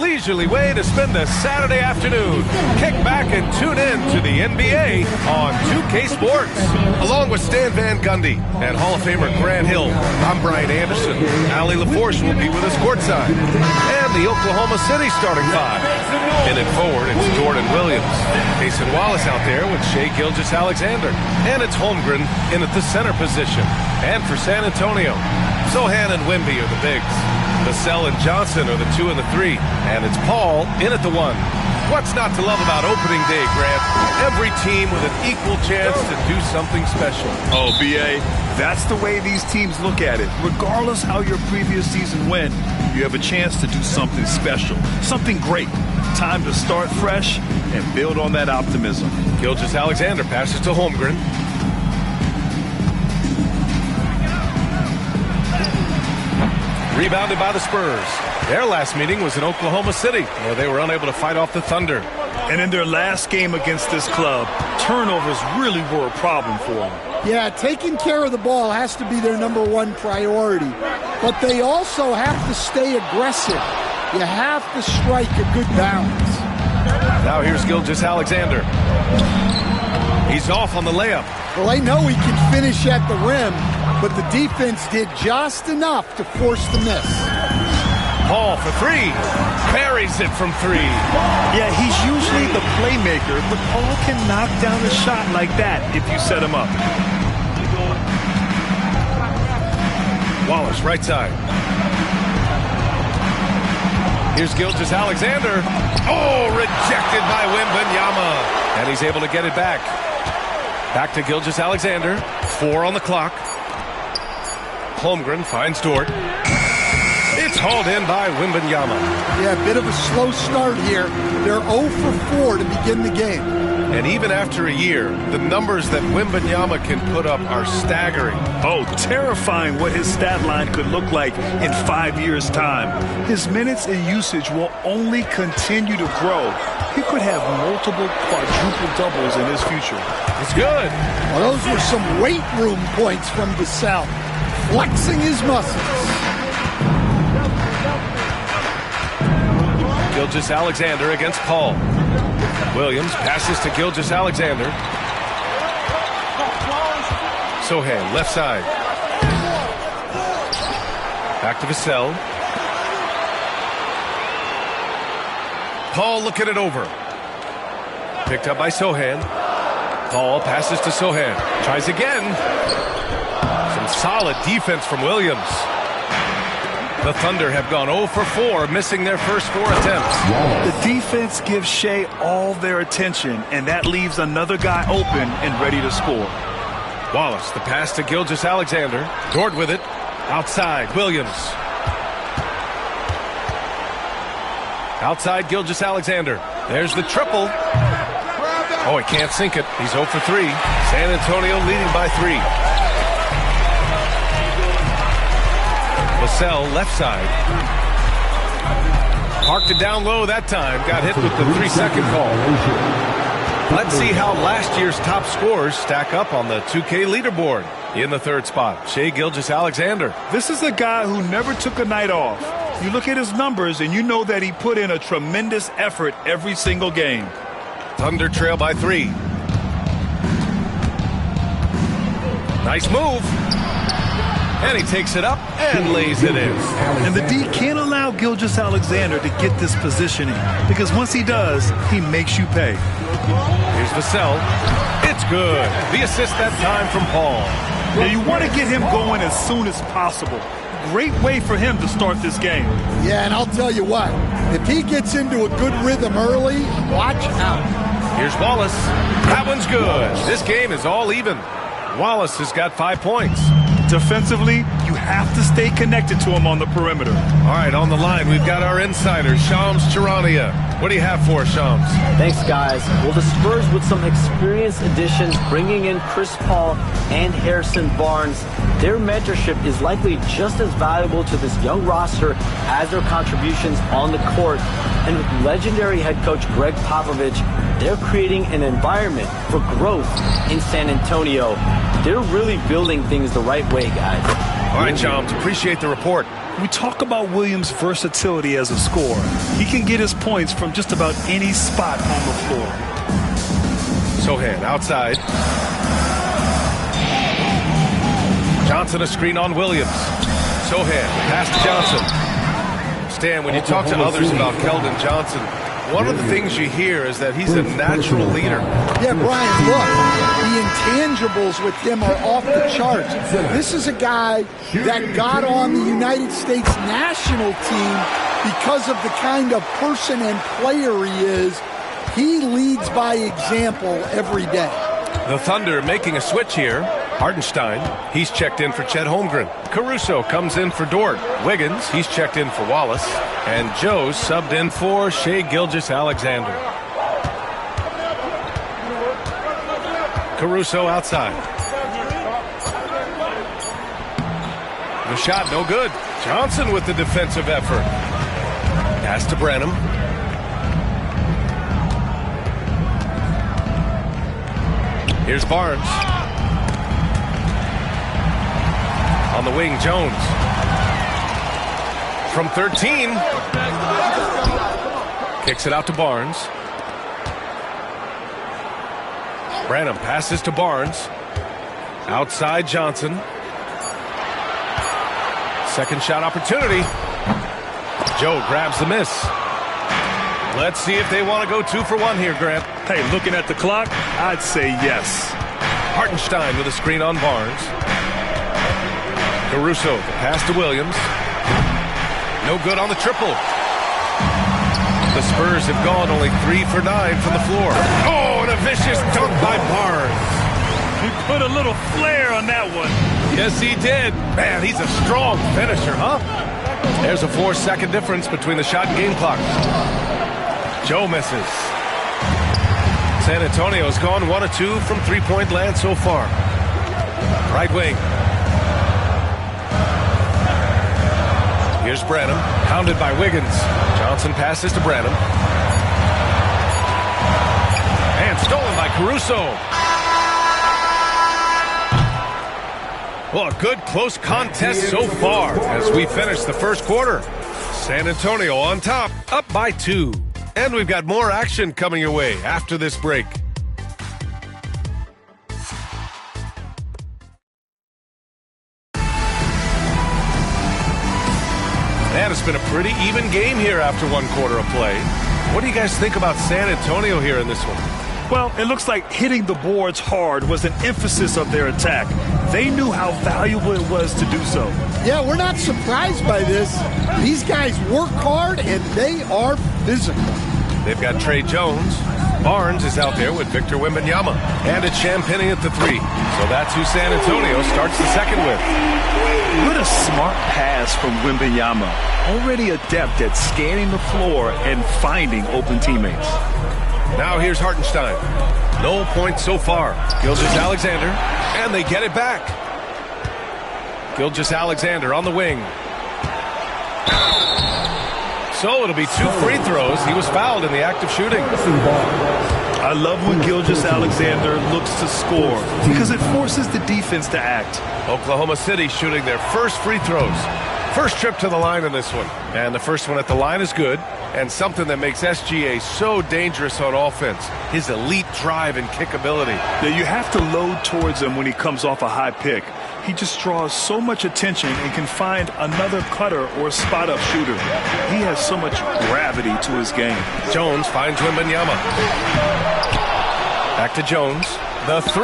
leisurely way to spend the Saturday afternoon. Kick back and tune in to the NBA on 2K Sports. Along with Stan Van Gundy and Hall of Famer Grant Hill, I'm Brian Anderson. Allie LaForce will be with us courtside. And the Oklahoma City starting five. In and forward, it's Jordan Williams. Jason Wallace out there with Shai Gilgeous-Alexander. And it's Holmgren in at the center position. And for San Antonio, Sohan and Wemby are the bigs. Vassell and Johnson are the 2 and the 3. And it's Paul in at the 1. What's not to love about opening day, Grant? Every team with an equal chance to do something special. Oh, B.A., that's the way these teams look at it. Regardless how your previous season went, you have a chance to do something special, something great. Time to start fresh and build on that optimism. Gilgeous-Alexander passes to Holmgren. Rebounded by the Spurs. Their last meeting was in Oklahoma City, where they were unable to fight off the Thunder. And in their last game against this club, turnovers really were a problem for them. Yeah, taking care of the ball has to be their #1 priority. But they also have to stay aggressive. You have to strike a good balance. Now here's Gilgeous-Alexander. He's off on the layup. Well, they know he can finish at the rim, but the defense did just enough to force the miss. Paul for 3. Buries it from 3. Yeah, he's usually the playmaker, but Paul can knock down a shot like that if you set him up. Wallace, right side. Here's Gilgeous-Alexander. Oh, rejected by Wembanyama. And he's able to get it back. Back to Gilgeous-Alexander. 4 on the clock. Holmgren finds Dort. It's hauled in by Wembanyama. Yeah, a bit of a slow start here. They're 0 for 4 to begin the game. And even after a year, the numbers that Wembanyama can put up are staggering. Oh, terrifying what his stat line could look like in 5 years' time. His minutes and usage will only continue to grow. He could have multiple quadruple doubles in his future. It's good. Well, those were some weight room points from Vassell, flexing his muscles. Gilgeous-Alexander against Paul. Williams passes to Gilgeous-Alexander. Sohan, left side. Back to Vassell. Paul looking it over. Picked up by Sohan. Paul passes to Sohan. Tries again. Some solid defense from Williams. The Thunder have gone 0 for 4, missing their first 4 attempts. The defense gives Shai all their attention, and that leaves another guy open and ready to score. Wallace, the pass to Gilgeous-Alexander. Dort with it. Outside, Williams. Outside, Gilgeous-Alexander. There's the triple. Oh, he can't sink it. He's 0 for 3. San Antonio leading by 3. Vassell, left side. Parked it down low that time. Got hit with the 3-second call. Let's see how last year's top scorers stack up on the 2K leaderboard. In the 3rd spot, Shai Gilgeous-Alexander. This is a guy who never took a night off. You look at his numbers and you know that he put in a tremendous effort every single game. Thunder trail by 3. Nice move. And he takes it up and lays it in. And the D can't allow Gilgeous-Alexander to get this positioning, because once he does, he makes you pay. Here's Vassell. It's good. The assist that time from Paul. Now you want to get him going as soon as possible. Great way for him to start this game. Yeah, and I'll tell you what, if he gets into a good rhythm early, watch out. Here's Wallace. That one's good. This game is all even. Wallace has got 5 points. Defensively, you have to stay connected to him on the perimeter. All right, on the line, we've got our insider, Shams Charania. What do you have for us, Shams? Thanks, guys. Well, the Spurs with some experienced additions, bringing in Chris Paul and Harrison Barnes. Their mentorship is likely just as valuable to this young roster as their contributions on the court. And with legendary head coach Greg Popovich, they're creating an environment for growth in San Antonio. They're really building things the right way, guys. All right, Chums, appreciate the report. We talk about Williams' versatility as a scorer. He can get his points from just about any spot on the floor. Sohan outside. Johnson a screen on Williams. Sohan pass to Johnson. Stan, when you talk to others about Keldon Johnson, one of the things you hear is that he's a natural leader. Yeah, Brian, look, the intangibles with him are off the charts. This is a guy that got on the United States national team because of the kind of person and player he is. He leads by example every day. The Thunder making a switch here. Hartenstein, he's checked in for Chet Holmgren. Caruso comes in for Dort. Wiggins, he's checked in for Wallace. And Joe's subbed in for Shai Gilgeous-Alexander. Caruso outside. The shot no good. Johnson with the defensive effort. Pass to Branham. Here's Barnes. On the wing, Jones. From 13. Kicks it out to Barnes. Branham passes to Barnes. Outside Johnson. Second shot opportunity. Joe grabs the miss. Let's see if they want to go 2 for 1 here, Grant. Hey, looking at the clock, I'd say yes. Hartenstein with a screen on Barnes. Caruso, the pass to Williams. No good on the triple. The Spurs have gone only 3 for 9 from the floor. Oh, and a vicious dunk by Barnes. He put a little flair on that one. Yes, he did. Man, he's a strong finisher, huh? There's a 4-second difference between the shot and game clock. Joe misses. San Antonio's gone 1 of 2 from three-point land so far. Right wing. Here's Branham, pounded by Wiggins. Johnson passes to Branham. And stolen by Caruso. Well, a good close contest so far as we finish the first quarter. San Antonio on top, up by 2. And we've got more action coming your way after this break. And it's been a pretty even game here after 1 quarter of play. What do you guys think about San Antonio here in this one? Well, it looks like hitting the boards hard was an emphasis of their attack. They knew how valuable it was to do so. Yeah, we're not surprised by this. These guys work hard, and they are physical. They've got Trey Jones. Barnes is out there with Victor Wembanyama. And it's Champagnie at the 3. So that's who San Antonio starts the second with. What a smart pass from Wembanyama. Already adept at scanning the floor and finding open teammates. Now here's Hartenstein. No points so far. Gilgeous-Alexander. And they get it back. Gilgeous-Alexander on the wing. So it'll be 2 free throws. He was fouled in the act of shooting. I love when Gilgeous-Alexander looks to score because it forces the defense to act. Oklahoma City shooting their first free throws. First trip to the line in this one. And the first one at the line is good. And something that makes SGA so dangerous on offense. His elite drive and kick ability. Yeah, you have to load towards him when he comes off a high pick. He just draws so much attention and can find another cutter or spot-up shooter. He has so much gravity to his game. Jones finds Wembanyama. Back to Jones. The 3.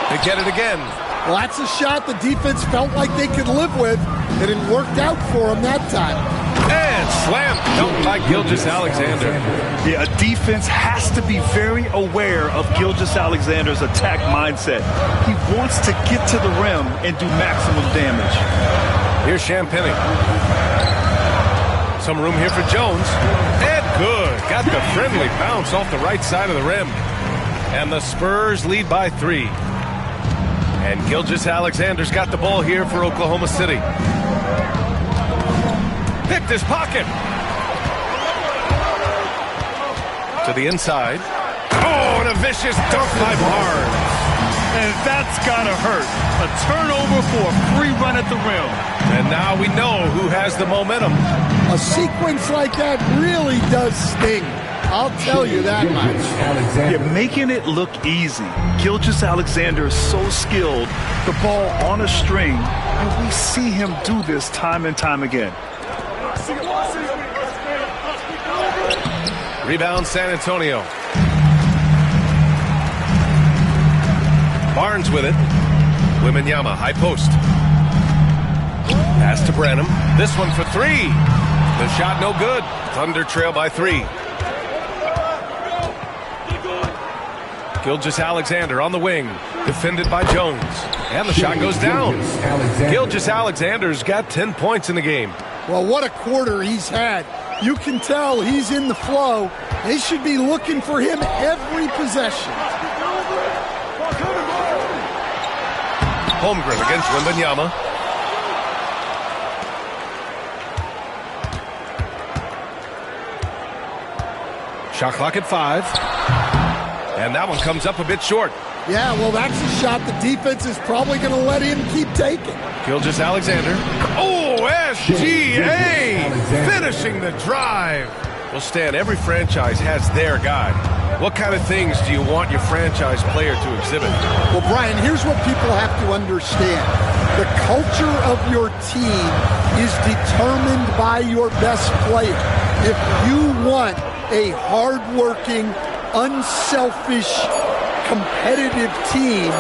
They get it again. Well, that's a shot the defense felt like they could live with, and it worked out for them that time. And slam dunk by Gilgeous-Alexander. Yeah, a defense has to be very aware of Gilgeous-Alexander's attack mindset. He wants to get to the rim and do maximum damage. Here's Champagnie. Some room here for Jones. And good. Got the friendly bounce off the right side of the rim. And the Spurs lead by 3. And Gilgeous-Alexander's got the ball here for Oklahoma City. Picked his pocket. To the inside. Oh, and a vicious dunk by Barnes. and that's gotta hurt. A turnover for a free run at the rim. And now we know who has the momentum. A sequence like that really does sting. I'll tell you that much. You're making it look easy. Gilgeous-Alexander is so skilled. The ball on a string, and we see him do this time and time again. Rebound San Antonio. Barnes with it. Wembanyama, high post. Pass to Branham. This one for three. The shot no good. Thunder trail by 3. Gilgeous-Alexander on the wing. Defended by Jones. And the shot goes down. Gilgeous-Alexander's got 10 points in the game. Well, what a quarter he's had. You can tell he's in the flow. They should be looking for him every possession. Holmgren against Wembanyama. Shot clock at 5. And that one comes up a bit short. Yeah, well, that's a shot the defense is probably going to let him keep taking. Gilgeous-Alexander. Oh, SGA! Finishing the drive. Well, Stan, every franchise has their guy. What kind of things do you want your franchise player to exhibit? Well, Brian, here's what people have to understand. The culture of your team is determined by your best player. If you want a hardworking, unselfish, competitive team,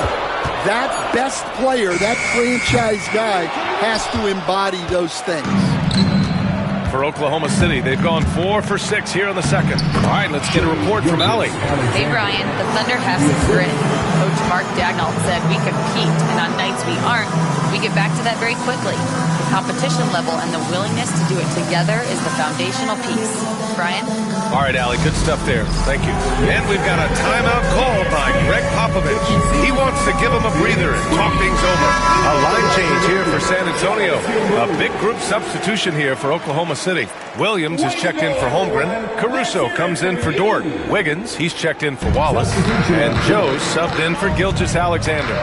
that best player, that franchise guy, has to embody those things. For Oklahoma City, they've gone 4 for 6 here in the second. All right, let's get a report from Allie. Hey, Brian, the Thunder have some grit. Coach Mark Dagnall said we compete, and on nights we aren't, we get back to that very quickly. The competition level and the willingness to do it together is the foundational piece. Brian? All right, Allie, good stuff there. Thank you. And we've got a timeout called by Greg Popovich. He wants to give him a breather and talk things over. A line change here for San Antonio. A big group substitution here for Oklahoma City. Williams is checked in for Holmgren. Caruso comes in for Dort. Wiggins, he's checked in for Wallace. And Joe subbed in for Gilgeous-Alexander.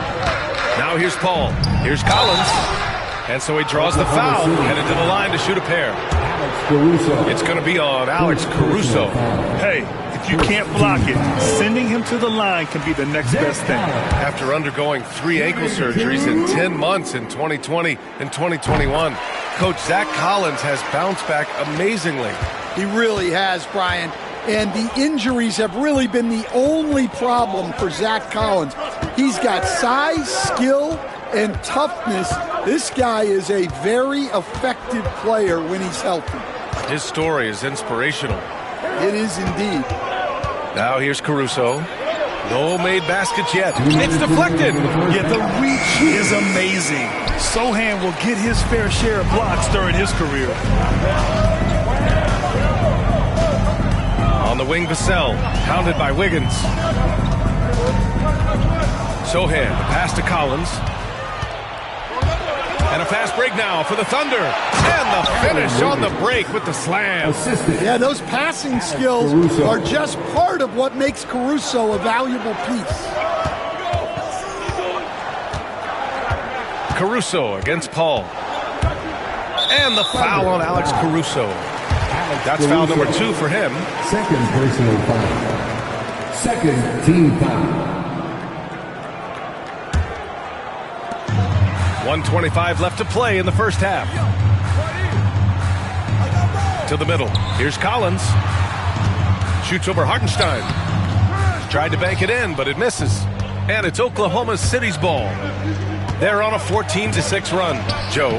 Now here's Paul. Here's Collins. And so he draws the foul, headed to the line to shoot a pair. It's going to be on Alex Caruso. Hey, if you can't block it, sending him to the line can be the next best thing. After undergoing 3 ankle surgeries in 10 months in 2020 and 2021, Coach Zach Collins has bounced back amazingly. He really has, Brian. And the injuries have really been the only problem for Zach Collins. He's got size, skill, and toughness. This guy is a very effective player when he's healthy. His story is inspirational. It is indeed. Now here's Caruso. No made baskets yet. It's deflected. Yeah, the reach is amazing. Sohan will get his fair share of blocks during his career. On the wing, Vassell, pounded by Wiggins. Sohan, the pass to Collins. And a fast break now for the Thunder. And the finish on the break with the slam. Yeah, those passing skills are just part of what makes Caruso a valuable piece. Caruso against Paul. And the foul on Alex Caruso. That's foul number 2 for him. Second personal foul. Second team foul. 1:25 left to play in the first half. To the middle. Here's Collins. Shoots over Hartenstein. Tried to bank it in, but it misses. And it's Oklahoma City's ball. They're on a 14-6 run. Joe.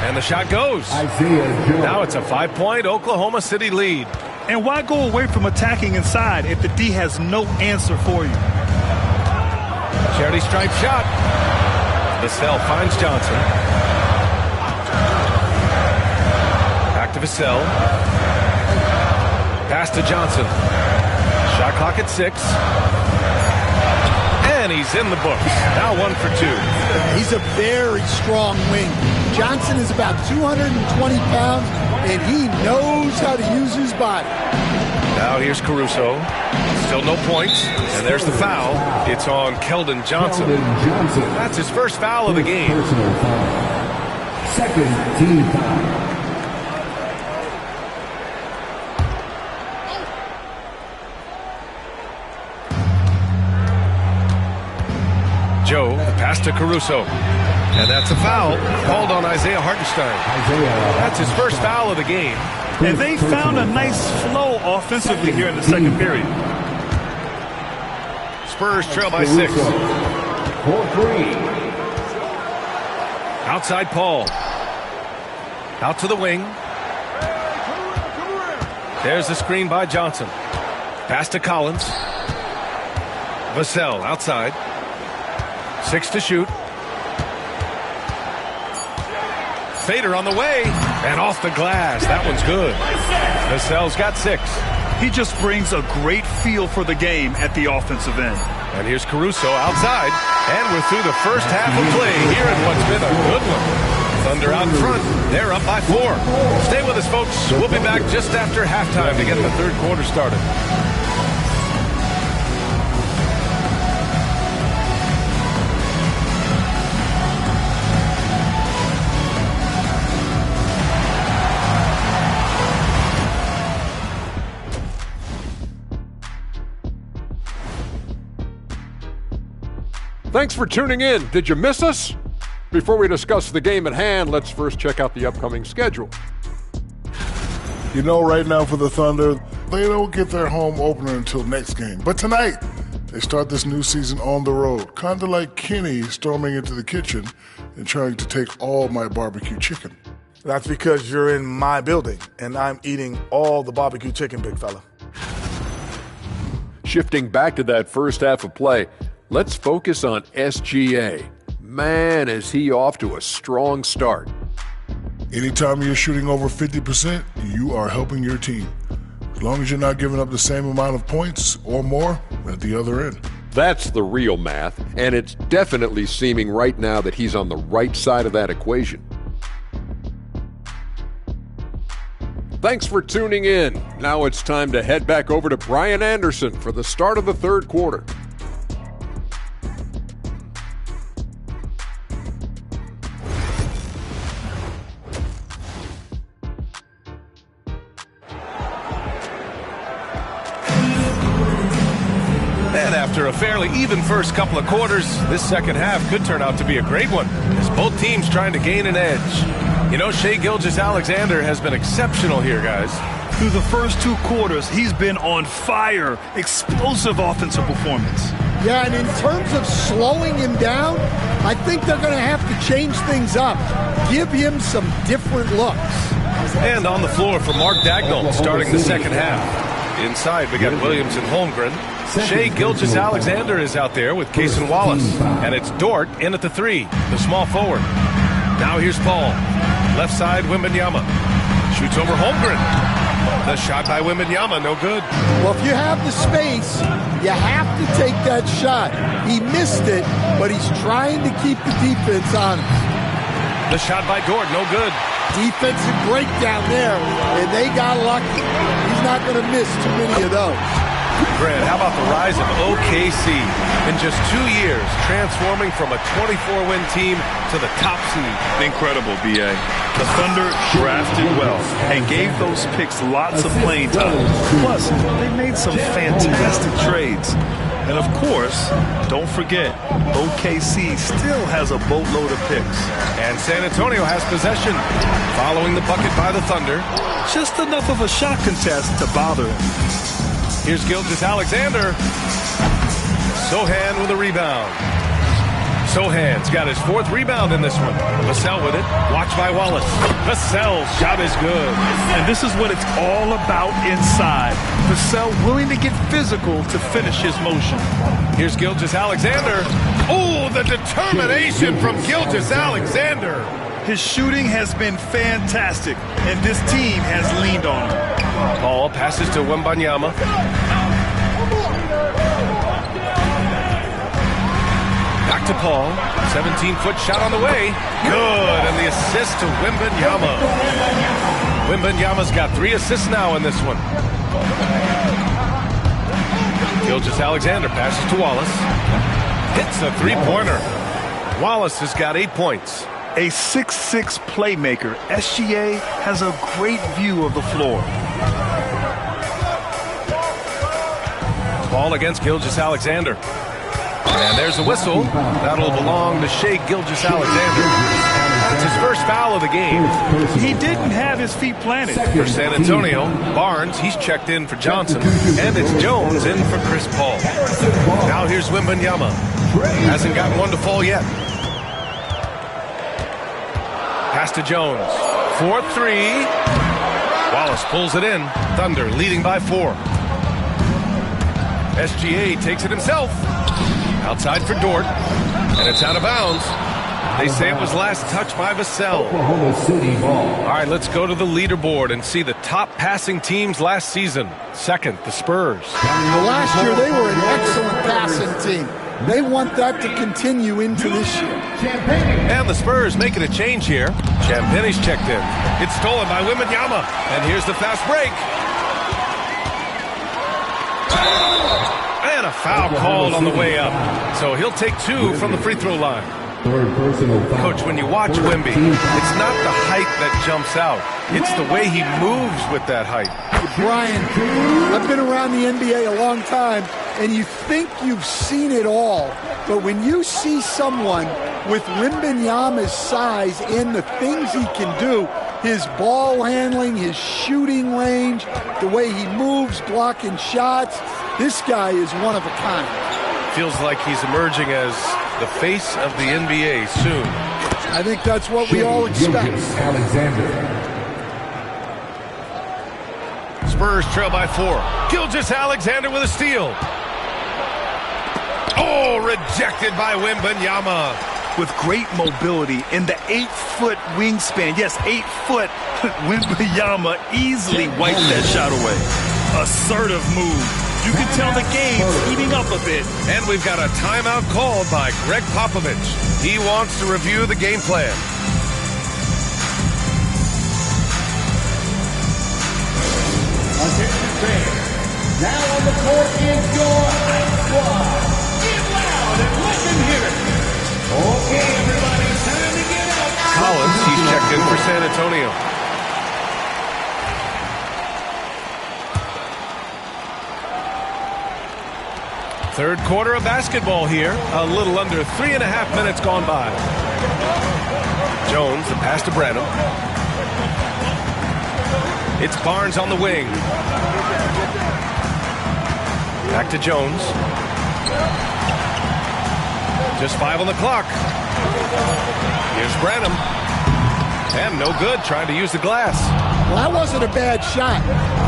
And the shot goes. Now it's a 5-point Oklahoma City lead. And why go away from attacking inside if the D has no answer for you? Charity stripe shot. Vassell finds Johnson. Back to Vassell. Pass to Johnson. Shot clock at 6. And he's in the books. Now 1 for 2. He's a very strong wing. Johnson is about 220 pounds, and he knows how to use his body. Now here's Caruso. Still no points. And there's the foul. It's on Keldon Johnson. That's his first foul of the game. Personal foul. Second team foul. Joe, the pass to Caruso. And that's a foul called on Isaiah Hartenstein. That's his first foul of the game. And they found a nice flow offensively here in the second period. Spurs trail by 6. Outside Paul. Out to the wing. There's the screen by Johnson. Pass to Collins. Vassell outside. 6 to shoot. Fader on the way. And off the glass. That one's good. Vassell's got 6. He just brings a great feel for the game at the offensive end. And here's Caruso outside. And we're through the first half of play here in what's been a good one. Thunder out front. They're up by 4. Stay with us, folks. We'll be back just after halftime to get the third quarter started. Thanks for tuning in. Did you miss us? Before we discuss the game at hand, let's first check out the upcoming schedule. You know, right now for the Thunder, they don't get their home opener until next game. But tonight, they start this new season on the road, kind of like Kenny storming into the kitchen and trying to take all my barbecue chicken. That's because you're in my building, and I'm eating all the barbecue chicken, big fella. Shifting back to that first half of play, let's focus on SGA. Man, is he off to a strong start. Anytime you're shooting over 50%, you are helping your team. As long as you're not giving up the same amount of points or more at the other end. That's the real math, and it's definitely seeming right now that he's on the right side of that equation. Thanks for tuning in. Now it's time to head back over to Brian Anderson for the start of the third quarter. And after a fairly even first couple of quarters, this second half could turn out to be a great one, as both teams trying to gain an edge. You know, Shai Gilgeous-Alexander has been exceptional here, guys. Through the first 2 quarters, he's been on fire. Explosive offensive performance. Yeah, and in terms of slowing him down, I think they're going to have to change things up. Give him some different looks. And on the floor for Mark Daigneault starting the second half. Inside, we got Williams and Holmgren. Shai Gilgeous-Alexander is out there with Cason Wallace. And it's Dort in at the 3, the small forward. Now here's Paul. Left side, Wembanyama. Shoots over Holmgren. The shot by Wembanyama, no good. Well, if you have the space, you have to take that shot. He missed it, but he's trying to keep the defense honest. The shot by Dort, no good. Defensive breakdown there, and they got lucky. He's not going to miss too many of those. Grant, how about the rise of OKC? In just 2 years, transforming from a 24-win team to the top seed. Incredible, B.A. The Thunder drafted well and gave those picks lots of playing time. Plus, they made some fantastic trades. And of course, don't forget, OKC still has a boatload of picks. And San Antonio has possession. Following the bucket by the Thunder. Just enough of a shot contest to bother him. Here's Gilgeous-Alexander. Sohan with a rebound. Sohan's got his 4th rebound in this one. Vassell with it. Watched by Wallace. Vassell's shot is good. And this is what it's all about inside. Vassell willing to get physical to finish his motion. Here's Gilgeous-Alexander. Oh, the determination from Gilgeous-Alexander. His shooting has been fantastic, and this team has leaned on him. Paul passes to Wembanyama. Back to Paul. 17-foot shot on the way. Good, and the assist to Wembanyama. Wembanyama's got 3 assists now in this one. Gilgeous-Alexander passes to Wallace. Hits a 3-pointer. Wallace has got 8 points. A 6'6" playmaker, SGA has a great view of the floor. Ball against Gilgeous-Alexander. And there's a whistle. That'll belong to Shai Gilgeous-Alexander. That's his first foul of the game. He didn't have his feet planted. For San Antonio, Barnes, he's checked in for Johnson. And it's Jones in for Chris Paul. Now here's Wembanyama. Hasn't got one to fall yet. Pass to Jones. 4-3. Wallace pulls it in. Thunder leading by 4. SGA takes it himself. Outside for Dort. And it's out of bounds. They say it was last touched by Vassell. All right, let's go to the leaderboard and see the top passing teams last season. Second, the Spurs. Well, last year they were an excellent passing team. They want that to continue into this year. And the Spurs making a change here. Champagne's checked in. It's stolen by Wembanyama. And here's the fast break. And a foul called on the way up. So he'll take 2 from the free throw line. Coach, when you watch Wemby, it's not the height that jumps out. It's the way he moves with that height. Brian, I've been around the NBA a long time, and you think you've seen it all. But when you see someone with Wembanyama's size and the things he can do, his ball handling, his shooting range, the way he moves, blocking shots, this guy is one of a kind. Feels like he's emerging as the face of the NBA soon. I think that's what we all expect. Spurs trail by 4. Gilgeous-Alexander with a steal. Oh, rejected by Wembanyama. With great mobility in the 8-foot wingspan. Yes, 8 foot. Wembanyama easily wiped that shot away. Assertive move. You can tell the game's heating up a bit. And we've got a timeout called by Greg Popovich. He wants to review the game plan. Attention fans. Now on the court is your Ice Squad. Get loud and let them hear it. Okay, everybody, time to get up. Collins, he's checked in for San Antonio. Third quarter of basketball here. A little under 3.5 minutes gone by. Jones, the pass to Branham. It's Barnes on the wing. Back to Jones. Just 5 on the clock. Here's Branham. And no good, trying to use the glass. Well, that wasn't a bad shot.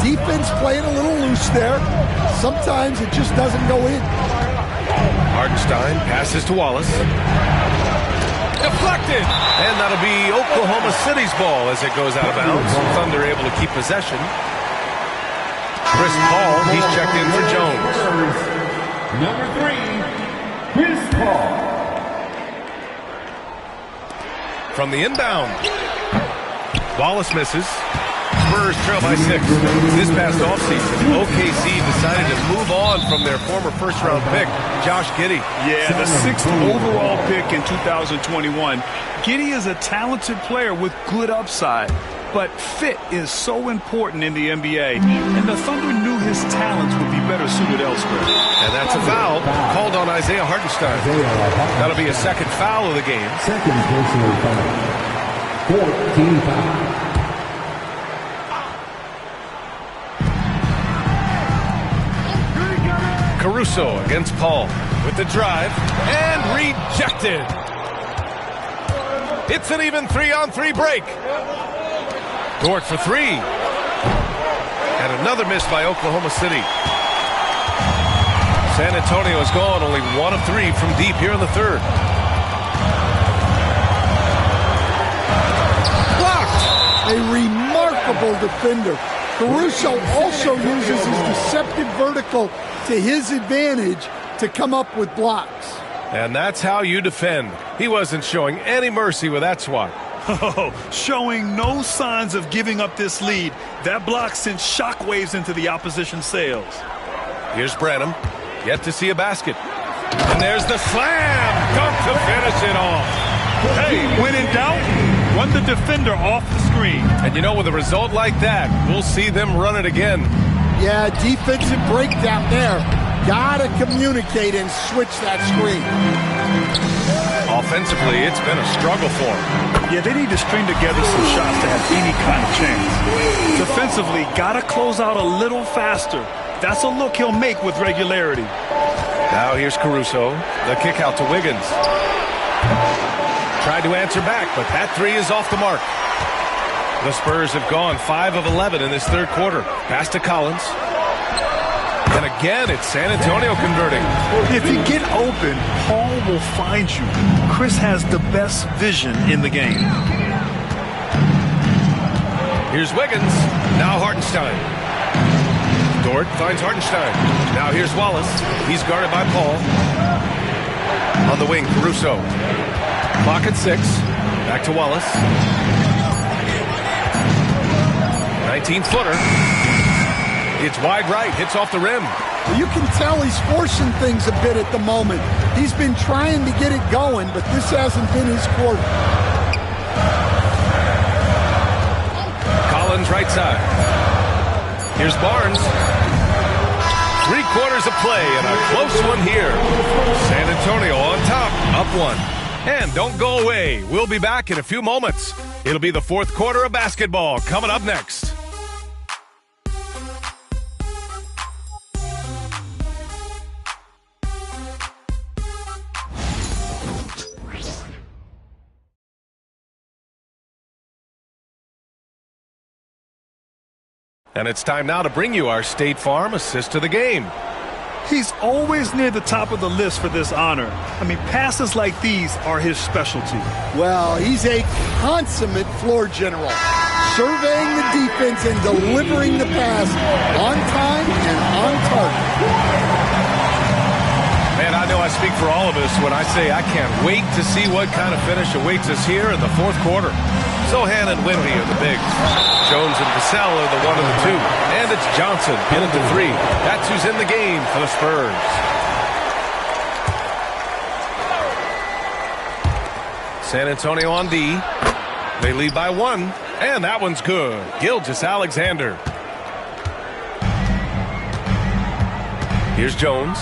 Defense playing a little loose there. Sometimes it just doesn't go in. Hartenstein passes to Wallace. Deflected! And that'll be Oklahoma City's ball as it goes out of bounds. Thunder able to keep possession. Chris Paul, he's checked in for Jones. Number 3, Chris Paul. From the inbound. Wallace misses. Spurs trail by 6. This past offseason, OKC decided to move on from their former first-round pick, Josh Giddey. Yeah, the 6th overall pick in 2021. Giddey is a talented player with good upside, but fit is so important in the NBA, and the Thunder knew his talents would be better suited elsewhere. And that's a foul called on Isaiah Hartenstein. That'll be a second foul of the game. Second personal foul. 14 foul. Caruso against Paul with the drive and rejected. It's an even 3-on-3 break. Dort for 3. And another miss by Oklahoma City. San Antonio has gone only 1 of 3 from deep here in the third. Blocked. A remarkable defender. Caruso also uses his deceptive vertical to his advantage to come up with blocks. And that's how you defend. He wasn't showing any mercy with that swat. Oh, showing no signs of giving up this lead. That block sent shockwaves into the opposition sails. Here's Branham. Yet to see a basket. And there's the slam dunk to finish it off. Hey, when in doubt, run the defender off the screen. And you know, with a result like that, we'll see them run it again. Yeah, defensive breakdown there. Gotta communicate and switch that screen. Offensively, it's been a struggle for them. Yeah, they need to string together some shots to have any kind of chance. Defensively, gotta close out a little faster. That's a look he'll make with regularity. Now here's Caruso. The kick out to Wiggins. Tried to answer back, but that three is off the mark. The Spurs have gone 5 of 11 in this third quarter. Pass to Collins. And again, it's San Antonio converting. If you get open, Paul will find you. Chris has the best vision in the game. Here's Wiggins. Now Hartenstein. Dort finds Hartenstein. Now here's Wallace. He's guarded by Paul. On the wing, Caruso. Clock at 6. Back to Wallace. 19-footer. It's wide right. Hits off the rim. You can tell he's forcing things a bit at the moment. He's been trying to get it going, but this hasn't been his quarter. Collins right side. Here's Barnes. 3 quarters of play and a close one here. San Antonio on top, up 1. And don't go away. We'll be back in a few moments. It'll be the fourth quarter of basketball coming up next. And it's time now to bring you our State Farm assist to the game. He's always near the top of the list for this honor. I mean, passes like these are his specialty. Well, he's a consummate floor general, surveying the defense and delivering the pass on time and on target. Man, I know I speak for all of us when I say I can't wait to see what kind of finish awaits us here in the fourth quarter. Sohan and Wemby are the bigs. Jones and Vassell are the 1 and the 2. And it's Johnson in at the 3. That's who's in the game for the Spurs. San Antonio on D. They lead by 1. And that one's good. Gilgeous-Alexander. Here's Jones.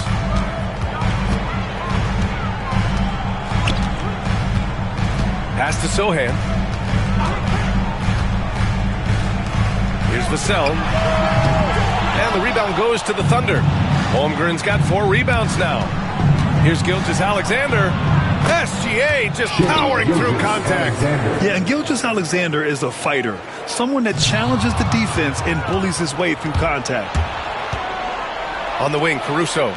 Pass to Sohan. Here's Vassell. And the rebound goes to the Thunder. Holmgren's got 4 rebounds now. Here's Gilgeous-Alexander. SGA just powering through contact. Yeah, and Gilgeous-Alexander is a fighter. Someone that challenges the defense and bullies his way through contact. On the wing, Caruso.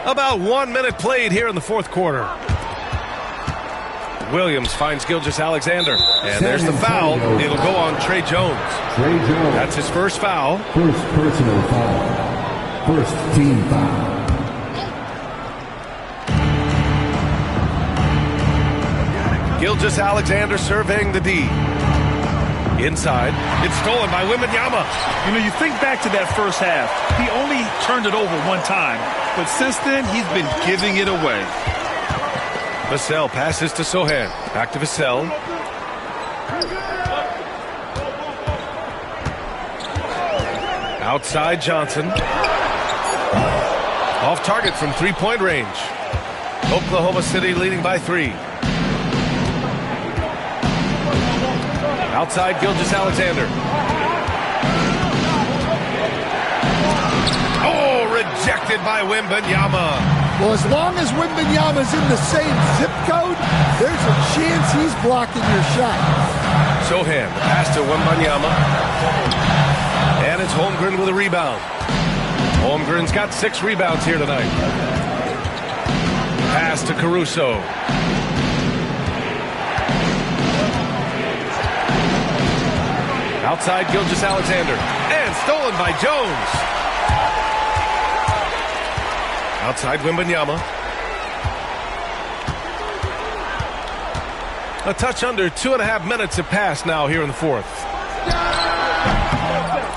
About 1 minute played here in the fourth quarter. Williams finds Gilgeous-Alexander. And there's the foul. It'll go on Trey Jones. That's his first foul. First personal foul. First team foul. Gilgeous-Alexander surveying the D. Inside. It's stolen by Wembanyama. You know, you think back to that first half. He only turned it over 1 time. But since then, he's been giving it away. Vassell passes to Sohan. Back to Vassell. Outside Johnson. Off target from 3-point range. Oklahoma City leading by 3. Outside Gilgeous-Alexander. Oh, rejected by Wembanyama. Well, as long as Wembanyama's in the same zip code, there's a chance he's blocking your shot. Sohan, the pass to Wembanyama. And it's Holmgren with a rebound. Holmgren's got 6 rebounds here tonight. Pass to Caruso. Outside Gilgeous-Alexander. And stolen by Jones. Outside Wembanyama. A touch under 2.5 minutes have passed now here in the fourth.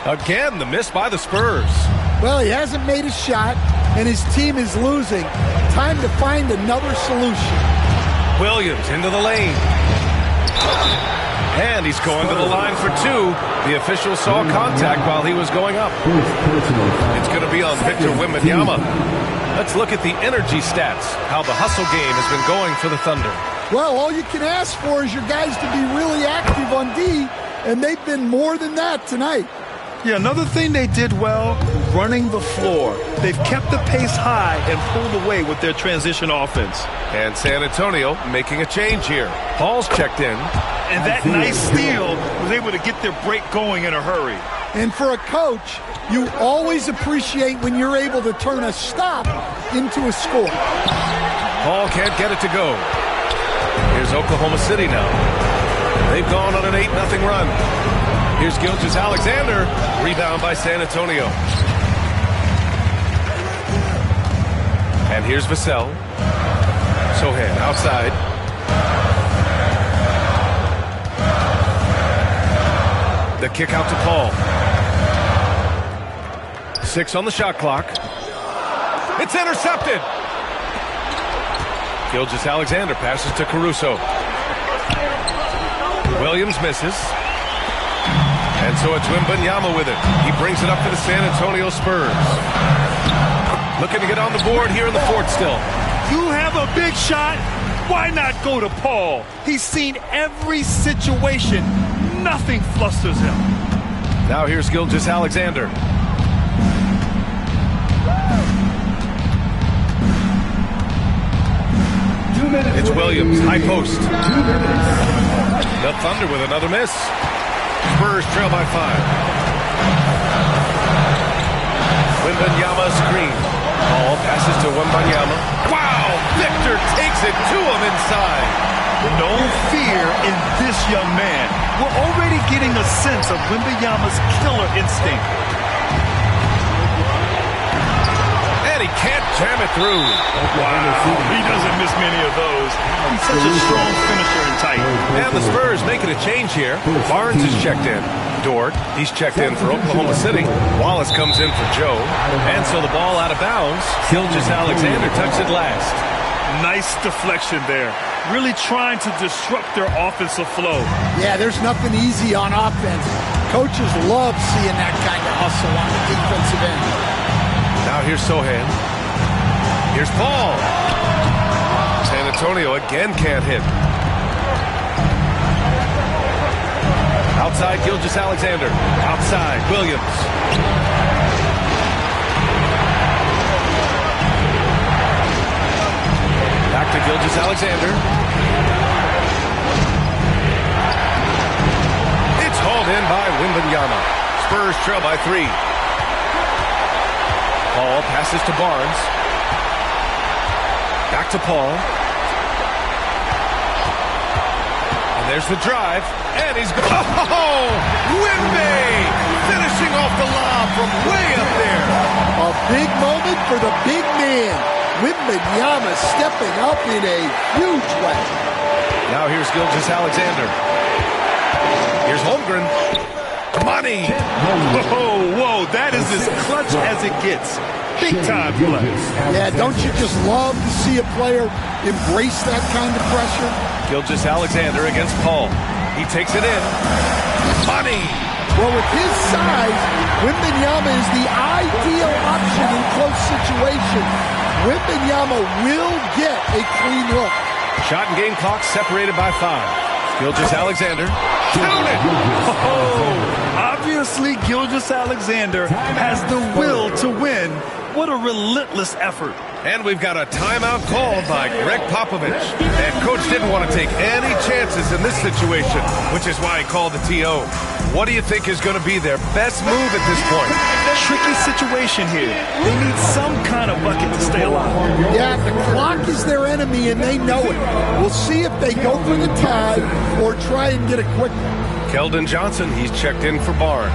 Again, the miss by the Spurs. Well, he hasn't made a shot, and his team is losing. Time to find another solution. Williams into the lane. And he's going to the line for two. The official saw contact while he was going up. It's going to be on Victor Wembanyama. Let's look at the energy stats, how the hustle game has been going for the Thunder. Well, all you can ask for is your guys to be really active on D, and they've been more than that tonight. Yeah, another thing they did well, running the floor. They've kept the pace high and pulled away with their transition offense. And San Antonio making a change here. Paul's checked in. And that nice steal was able to get their break going in a hurry. And for a coach, you always appreciate when you're able to turn a stop into a score. Paul can't get it to go. Here's Oklahoma City now. They've gone on an 8-0 run. Here's Gilgeous-Alexander. Rebound by San Antonio. And here's Vassell. Sohan outside. The kick out to Paul. 6 on the shot clock. It's intercepted. Gilgeous-Alexander passes to Caruso. Williams misses. And so it's Wembanyama with it. He brings it up to the San Antonio Spurs. Looking to get on the board here in the fourth still. You have a big shot. Why not go to Paul? He's seen every situation. Nothing flusters him. Now here's Gilgeous-Alexander. It's Williams, high post. The Thunder with another miss. Spurs trail by 5. Wembanyama screen. Paul passes to Wembanyama. Wow! Victor takes it to him inside. No fear in this young man. We're already getting a sense of Wembanyama's killer instinct. And he can't jam it through. Wow, he doesn't miss many of those. He's such a strong finisher and tight. And the Spurs making a change here. Barnes is checked in. Dort, he's checked in for Oklahoma City. Wallace comes in for Joe. And so the ball out of bounds. Gilgeous-Alexander touched it last. Nice deflection there. Really trying to disrupt their offensive flow. Yeah, there's nothing easy on offense. Coaches love seeing that kind of hustle on the defensive end. Now here's Sohan. Here's Paul. San Antonio again can't hit. Outside Gilgeous-Alexander. Outside Williams. Back to Gilgeous-Alexander. It's hauled in by Wembanyama. Spurs trail by 3. Paul passes to Barnes. Back to Paul. And there's the drive. And he's... Oh! Wemby! Finishing off the lob from way up there. A big moment for the big man. Wembanyama stepping up in a huge way. Now here's Gilgeous-Alexander. Here's Holmgren. Money! Whoa, that is as clutch as it gets. Big time play. Yeah, don't you just love to see a player embrace that kind of pressure? Gilgeous-Alexander against Paul. He takes it in. Money! Well, with his size, Wembanyama is the ideal option in close situations. Wembanyama will get a clean look. Shot and game clock separated by 5. Gilgeous-Alexander. Count it! Obviously, Gilgeous-Alexander has the will to win. What a relentless effort. And we've got a timeout called by Greg Popovich. And Coach didn't want to take any chances in this situation, which is why he called the TO. What do you think is going to be their best move at this point? Tricky situation here. They need some kind of bucket to stay alive. Yeah, the clock is their enemy, and they know it. We'll see if they go for the tie or try and get a quick one. Keldon Johnson, he's checked in for Barnes.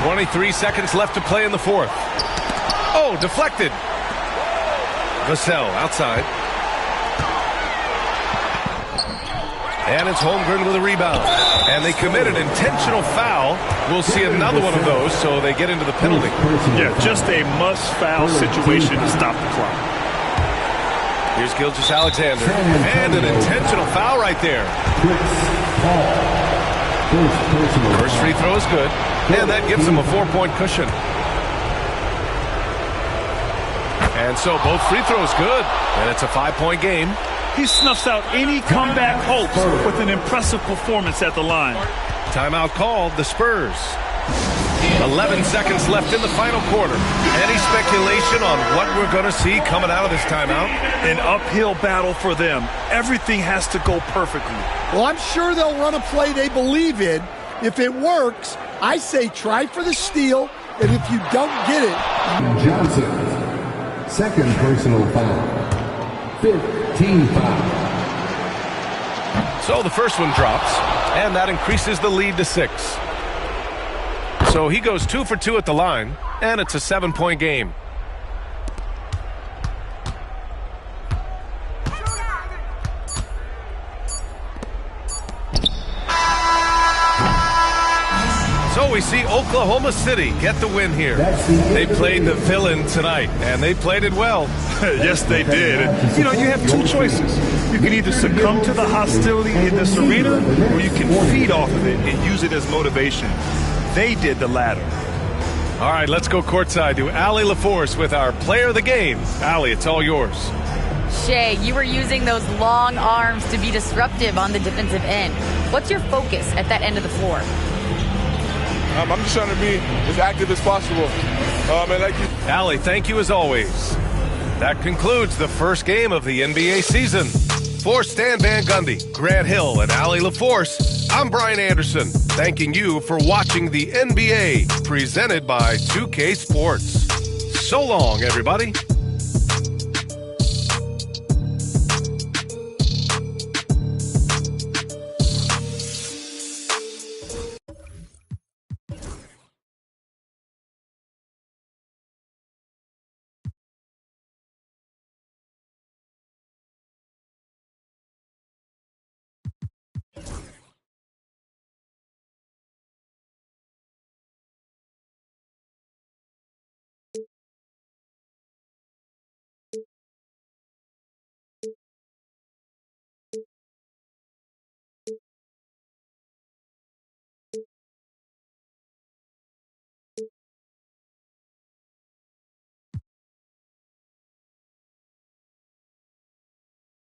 .23 seconds left to play in the fourth. Oh, deflected. Vassell outside. And it's Holmgren with a rebound. And they commit an intentional foul. We'll see another one of those, so they get into the penalty. Yeah, just a must-foul situation to stop the clock. Here's Gilgeous-Alexander. And an intentional foul right there. First free throw is good. And that gives him a 4-point cushion. And so both free throws good. And it's a 5-point game. He snuffs out any comeback hopes with an impressive performance at the line. Timeout called, the Spurs. 11 seconds left in the final quarter. Any speculation on what we're going to see coming out of this timeout? An uphill battle for them. Everything has to go perfectly. Well, I'm sure they'll run a play they believe in. If it works, I say try for the steal, and if you don't get it... Johnson, second personal foul. 15 foul. So the first one drops, and that increases the lead to 6. So he goes 2 for 2 at the line, and it's a 7-point game. So we see Oklahoma City get the win here. They played the villain tonight, and they played it well. Yes, they did. And, you know, you have two choices. You can either succumb to the hostility in this arena, or you can feed off of it and use it as motivation. They did the latter. All right, let's go courtside to Allie LaForce with our player of the game. Allie, it's all yours. Shay, you were using those long arms to be disruptive on the defensive end. What's your focus at that end of the floor? I'm just trying to be as active as possible. Allie, thank you as always. That concludes the first game of the NBA season. For Stan Van Gundy, Grant Hill, and Allie LaForce, I'm Brian Anderson, thanking you for watching the NBA, presented by 2K Sports. So long, everybody.